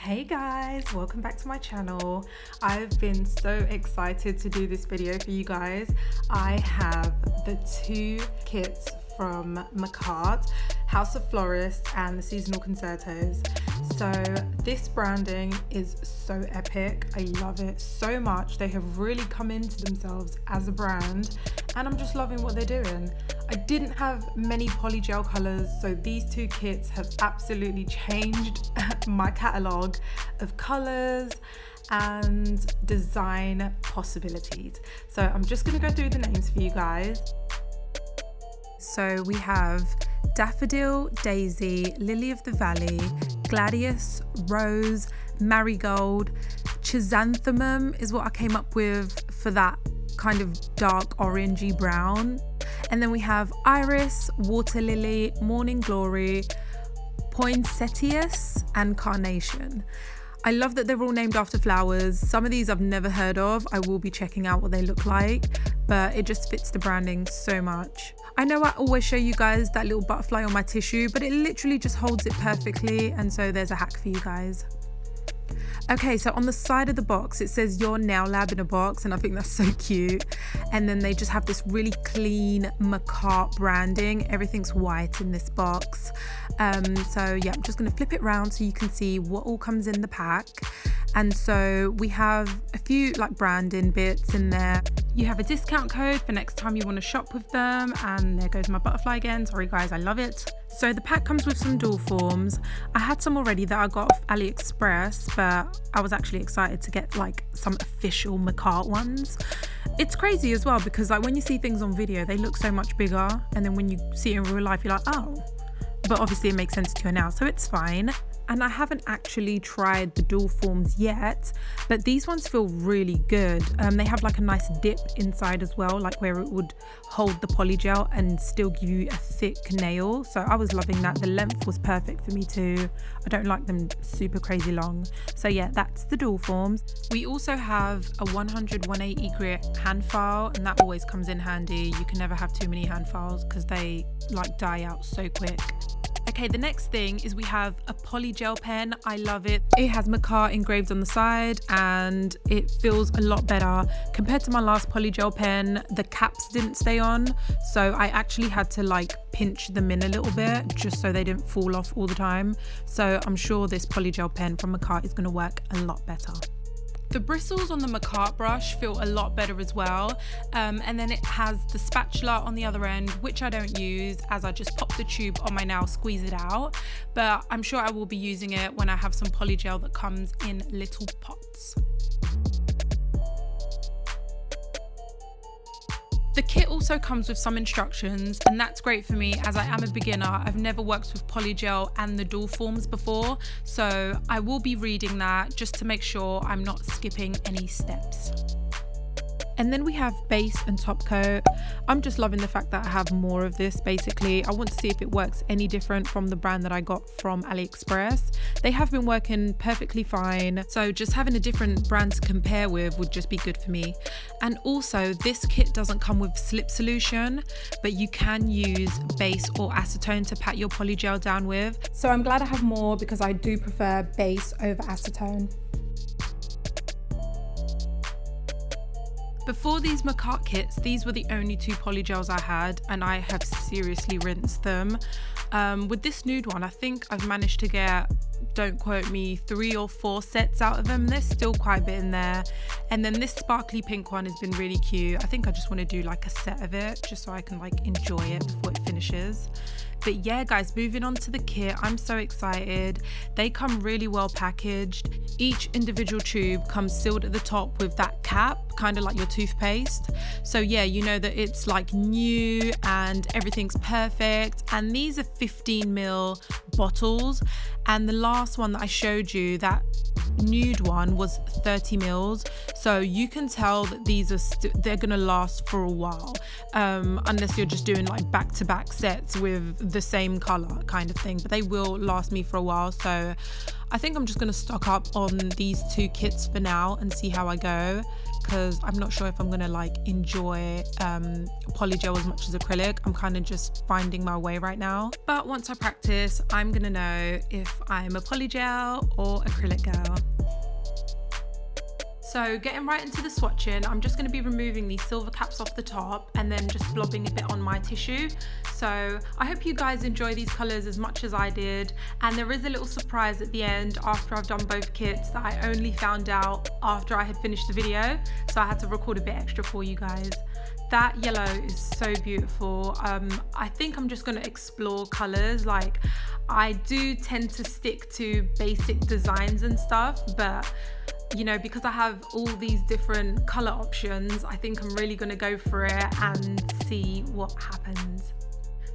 Hey guys, welcome back to my channel. I've been so excited to do this video for you guys. I have the two kits from MAKARTT, House of Florists and the Seasonal Concertos. So this branding is so epic. I love it so much. They have really come into themselves as a brand and I'm just loving what they're doing. I didn't have many polygel colors, so these two kits have absolutely changed my catalogue of colors and design possibilities. So I'm just going to go through the names for you guys. So we have Daffodil, Daisy, Lily of the Valley, Gladius, Rose, Marigold, Chrysanthemum is what I came up with for that kind of dark orangey brown. And then we have Iris, Water Lily, Morning Glory, Poinsettias and Carnation. I love that they're all named after flowers. Some of these I've never heard of. I will be checking out what they look like, but it just fits the branding so much. I know I always show you guys that little butterfly on my tissue, but it literally just holds it perfectly, and so there's a hack for you guys. Okay, so on the side of the box it says your nail lab in a box, and I think that's so cute. And then they just have this really clean MAKARTT branding. Everything's white in this box. So yeah, I'm just going to flip it around so you can see what all comes in the pack. And so we have a few like branding bits in there. You have a discount code for next time you want to shop with them, and there goes my butterfly again. Sorry guys, I love it. So the pack comes with some dual forms. I had some already that I got off AliExpress, but I was actually excited to get like some official MAKARTT ones. It's crazy as well because like when you see things on video they look so much bigger, and then when you see it in real life you're like, oh, but obviously it makes sense to you now, so it's fine. And I haven't actually tried the dual forms yet, but these ones feel really good. They have like a nice dip inside as well, like where it would hold the polygel and still give you a thick nail. So I was loving that. The length was perfect for me too. I don't like them super crazy long. So yeah, that's the dual forms. We also have a 100 𝘠𝘓𝑒𝐸 hand file, and that always comes in handy. You can never have too many hand files because they like die out so quick. Okay, the next thing is we have a polygel pen. I love it. It has MAKARTT engraved on the side and it feels a lot better. Compared to my last polygel pen, the caps didn't stay on, so I actually had to like pinch them in a little bit just so they didn't fall off all the time. So I'm sure this polygel pen from MAKARTT is going to work a lot better. The bristles on the MAKARTT brush feel a lot better as well, and then it has the spatula on the other end, which I don't use as I just pop the tube on my nail, squeeze it out, but I'm sure I will be using it when I have some polygel that comes in little pots. The kit also comes with some instructions, and that's great for me as I am a beginner. I've never worked with polygel and the dual forms before, so I will be reading that just to make sure I'm not skipping any steps. And then we have base and top coat. I'm just loving the fact that I have more of this basically. I want to see if it works any different from the brand that I got from AliExpress. They have been working perfectly fine, so just having a different brand to compare with would just be good for me. And also this kit doesn't come with slip solution, but you can use base or acetone to pat your polygel down with. So I'm glad I have more because I do prefer base over acetone. Before these MAKARTT kits, these were the only two polygels I had, and I have seriously rinsed them. With this nude one, I think I've managed to get, don't quote me, 3 or 4 sets out of them. There's still quite a bit in there. And then this sparkly pink one has been really cute. I think I just want to do like a set of it just so I can like enjoy it before it finishes. But yeah guys, moving on to the kit, I'm so excited. They come really well packaged. Each individual tube comes sealed at the top with that cap, kind of like your toothpaste. So yeah, you know that it's like new and everything's perfect. And these are 15 ml bottles, and the last one that I showed you, that nude one, was 30 ml. So you can tell that these are they're gonna last for a while, unless you're just doing like back-to-back sets with the same color kind of thing, but they will last me for a while. So I think I'm just going to stock up on these two kits for now and see how I go. because I'm not sure if I'm gonna like enjoy polygel as much as acrylic. I'm kind of just finding my way right now, but once I practice, I'm gonna know if I'm a polygel or acrylic girl. So getting right into the swatching, I'm just going to be removing these silver caps off the top and then just blobbing a bit on my tissue. So I hope you guys enjoy these colours as much as I did, and there is a little surprise at the end after I've done both kits that I only found out after I had finished the video, so I had to record a bit extra for you guys. That yellow is so beautiful. I think I'm just going to explore colours. Like, I do tend to stick to basic designs and stuff, but you know, because I have all these different color options, I think I'm really going to go for it and see what happens.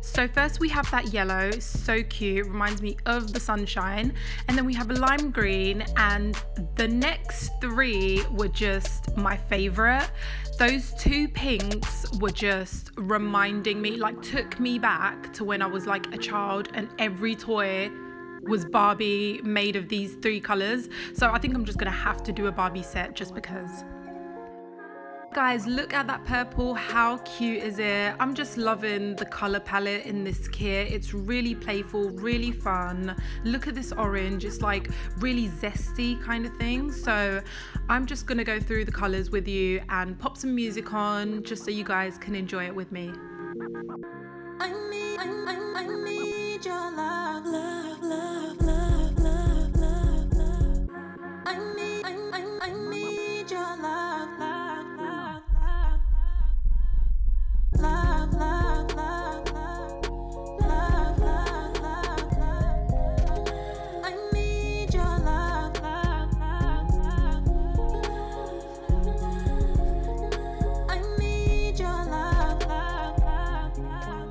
So first we have that yellow, it's so cute, reminds me of the sunshine, and then we have a lime green, and the next three were just my favorite. Those two pinks were just reminding me, like took me back to when I was like a child and every toy was Barbie made of these three colors. So I think I'm just gonna have to do a Barbie set just because. Guys, look at that purple. How cute is it? I'm just loving the color palette in this kit. It's really playful, really fun. Look at this orange. It's like really zesty kind of thing. So I'm just gonna go through the colors with you and pop some music on just so you guys can enjoy it with me. I need your love, love, love, love, love, love, love. I need your love, love, love, love, love, love, love, love, love, love, love. I need your love, love, love, love. I need your love, love, love, love.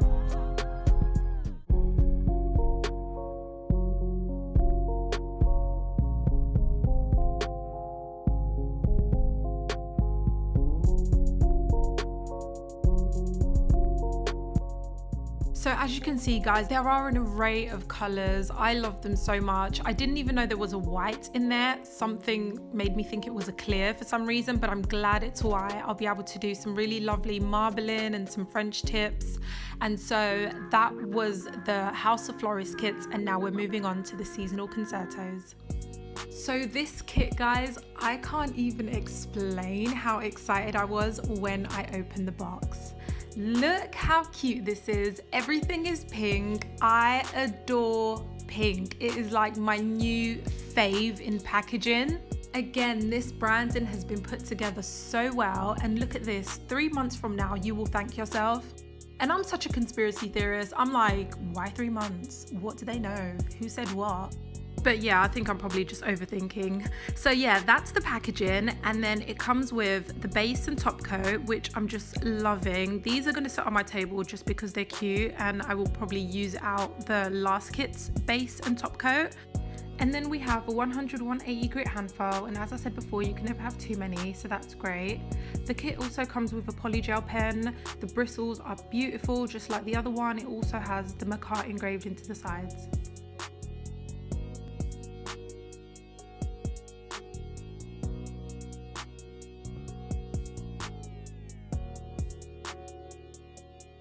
So as you can see, guys, there are an array of colors. I love them so much. I didn't even know there was a white in there. Something made me think it was a clear for some reason, but I'm glad it's white. I'll be able to do some really lovely marbling and some French tips. And so that was the House of Florists kits, and now we're moving on to the seasonal concertos. So this kit, guys, I can't even explain how excited I was when I opened the box. Look how cute this is. Everything is pink. I adore pink. It is like my new fave in packaging. Again, this branding has been put together so well, and look at this, 3 months from now you will thank yourself. And I'm such a conspiracy theorist. I'm like, why 3 months? What do they know? Who said what? But yeah, I think I'm probably just overthinking. So yeah, that's the packaging, and then it comes with the base and top coat, which I'm just loving. These are going to sit on my table just because they're cute, and I will probably use out the last kit's base and top coat. And then we have a 180 grit hand file, and as I said before, you can never have too many, so that's great. The kit also comes with a polygel pen. The bristles are beautiful, just like the other one. It also has the MAKARTT engraved into the sides.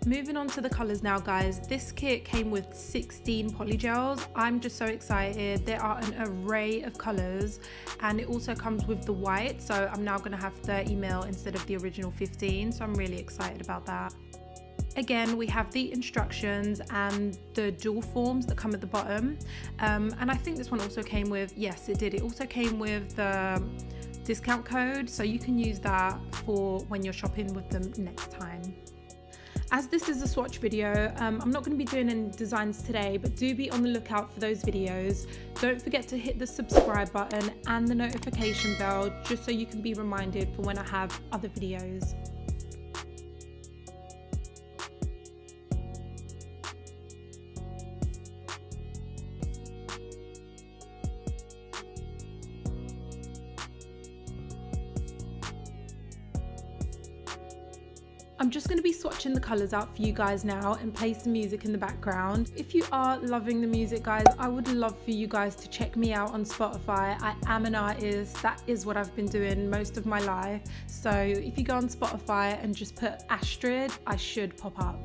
Moving on to the colors now, guys. This kit came with 16 polygels. I'm just so excited. There are an array of colors, and it also comes with the white, so I'm now going to have 30 ml instead of the original 15, so I'm really excited about that. Again, we have the instructions and the dual forms that come at the bottom, and I think this one also came with, yes it did, it also came with the discount code, so you can use that for when you're shopping with them next time. As this is a swatch video, I'm not going to be doing any designs today, but do be on the lookout for those videos. Don't forget to hit the subscribe button and the notification bell just so you can be reminded for when I have other videos. I'm just going to be swatching the colours out for you guys now and play some music in the background. If you are loving the music, guys, I would love for you guys to check me out on Spotify. I am an artist. That is what I've been doing most of my life. So if you go on Spotify and just put 𝘕𝘪𝘄, I should pop up.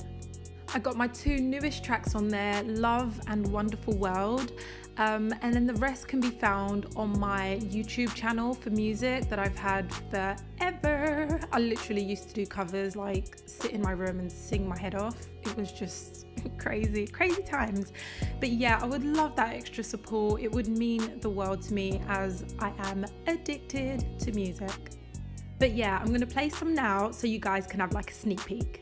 I got my 2 newest tracks on there, Love and Wonderful World. And then the rest can be found on my YouTube channel for music that I've had forever. I literally used to do covers, like sit in my room and sing my head off. It was just crazy times. But yeah, I would love that extra support. It would mean the world to me as I am addicted to music. But yeah, I'm gonna play some now so you guys can have like a sneak peek.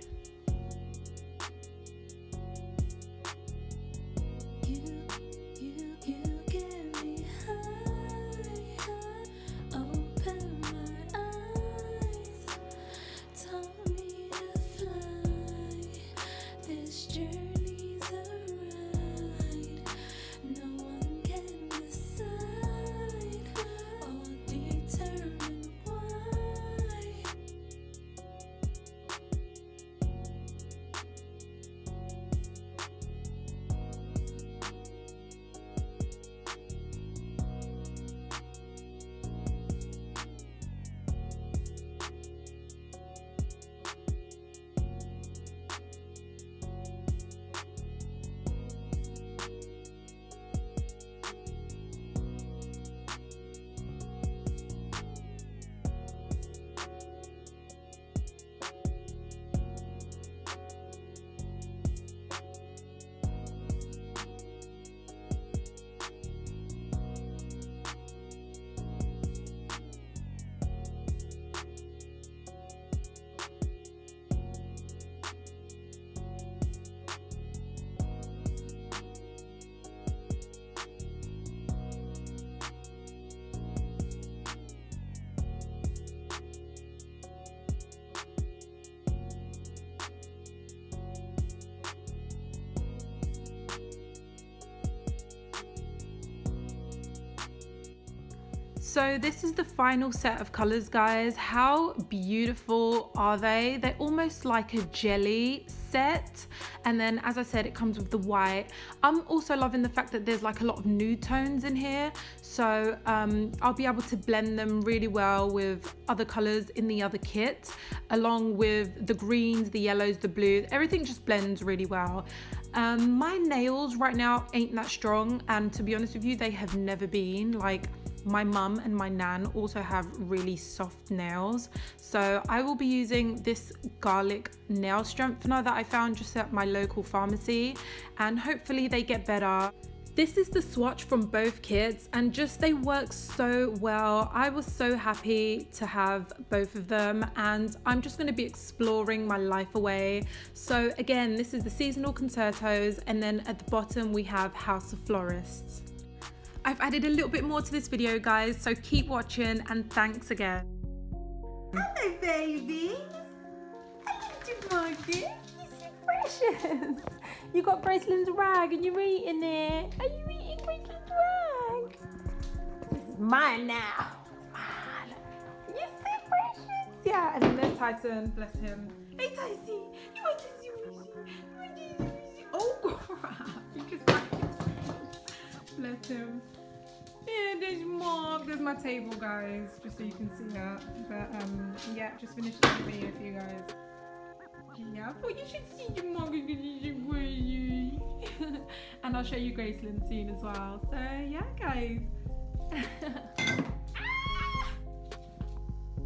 So this is the final set of colors, guys. How beautiful are they? They're almost like a jelly set. And then, as I said, it comes with the white. I'm also loving the fact that there's like a lot of nude tones in here. So I'll be able to blend them really well with other colors in the other kit, along with the greens, the yellows, the blues. Everything just blends really well. My nails right now ain't that strong. And to be honest with you, they have never been. Like, my mum and my nan also have really soft nails, so I will be using this garlic nail strengthener that I found just at my local pharmacy, and hopefully they get better. This is the swatch from both kits, and just they work so well. I was so happy to have both of them, and I'm just going to be exploring my life away. So again, this is the seasonal Concertos, and then at the bottom we have House of Florists. I've added a little bit more to this video, guys, so keep watching and thanks again. Hello, baby. Hello, Margaret. You're so precious. You got Gracelyn's rag and you're eating it. Are you eating Gracelyn's rag? This is mine now. Mine. You're so precious. Yeah, and then there's Tyson, bless him. Hey, Tyson. You want to see me? Oh, crap. You just whacked his face. Bless him. Yeah, there's Mark. There's my table, guys, just so you can see her. But yeah, just finished the video for you guys. Yeah, I thought you should see your Mark and I'll show you Gracelyn soon as well. So yeah, guys.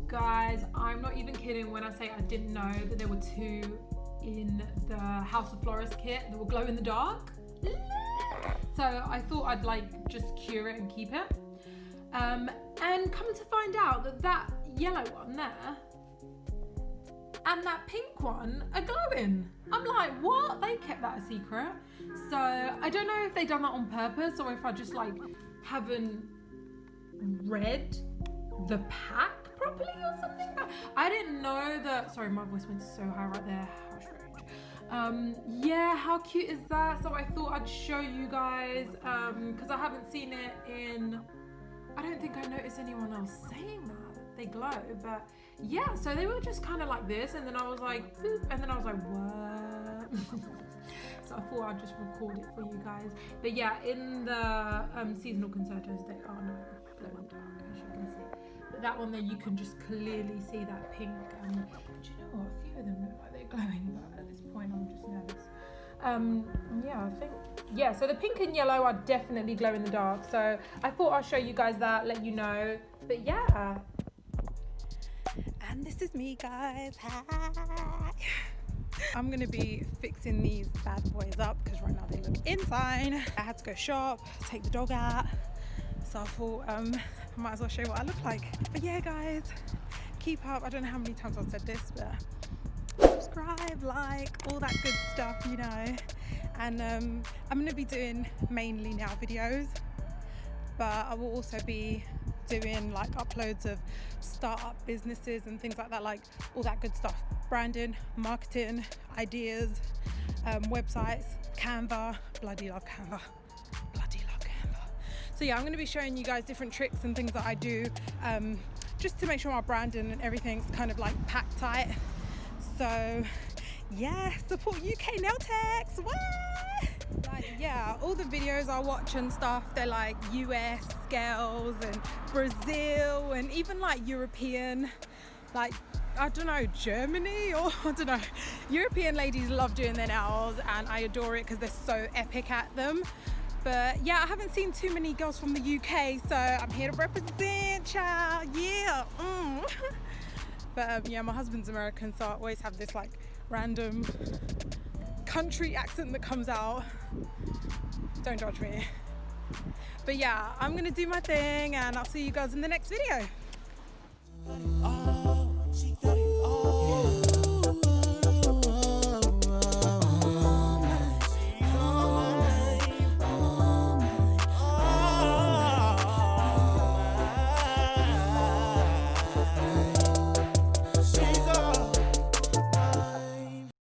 Guys, I'm not even kidding when I say I didn't know that there were 2 in the House of Florists kit that will glow in the dark. So I thought I'd like just cure it and keep it. And come to find out that that yellow one there and that pink one are glowing. I'm like, what? They kept that a secret. So I don't know if they done that on purpose or if I just like haven't read the pack properly or something. But I didn't know that. Sorry, my voice went so high right there. How strange. Yeah, how cute is that? So I thought I'd show you guys because I haven't seen it in, I don't think I noticed anyone else saying that. they glow. But yeah, so they were just kind of like this, and then I was like, boop, and then I was like, what? So I thought I'd just record it for you guys. But yeah, in the seasonal Concertos, they are not glow in the dark, as you can see. But that one there, you can just clearly see that pink. But you know what? A few of them look like they're glowing, but at this point, I'm just nervous. Yeah, I think, yeah, so the pink and yellow are definitely glow in the dark. So I thought I'll show you guys that, let you know. But yeah. And this is me, guys. Hi. I'm gonna be fixing these bad boys up because right now they look insane. I had to go shop, take the dog out. So I thought I might as well show you what I look like. But yeah, guys, keep up. I don't know how many times I've said this, but subscribe, like, all that good stuff, you know. And I'm going to be doing mainly now videos, but I will also be doing like uploads of startup businesses and things like that, like all that good stuff, branding, marketing, ideas, websites, Canva. Bloody love Canva. So yeah, I'm going to be showing you guys different tricks and things that I do just to make sure my branding and everything's kind of like packed tight. So yeah, support UK nail techs. What? Like, yeah, all the videos I watch and stuff, they're like US girls and Brazil and even like European, like, I don't know, Germany, or I don't know. European ladies love doing their nails and I adore it because they're so epic at them. But yeah, I haven't seen too many girls from the UK, so I'm here to represent, child. Yeah. But yeah, my husband's American, so I always have this like random country accent that comes out. Don't judge me. But yeah, I'm gonna do my thing and I'll see you guys in the next video.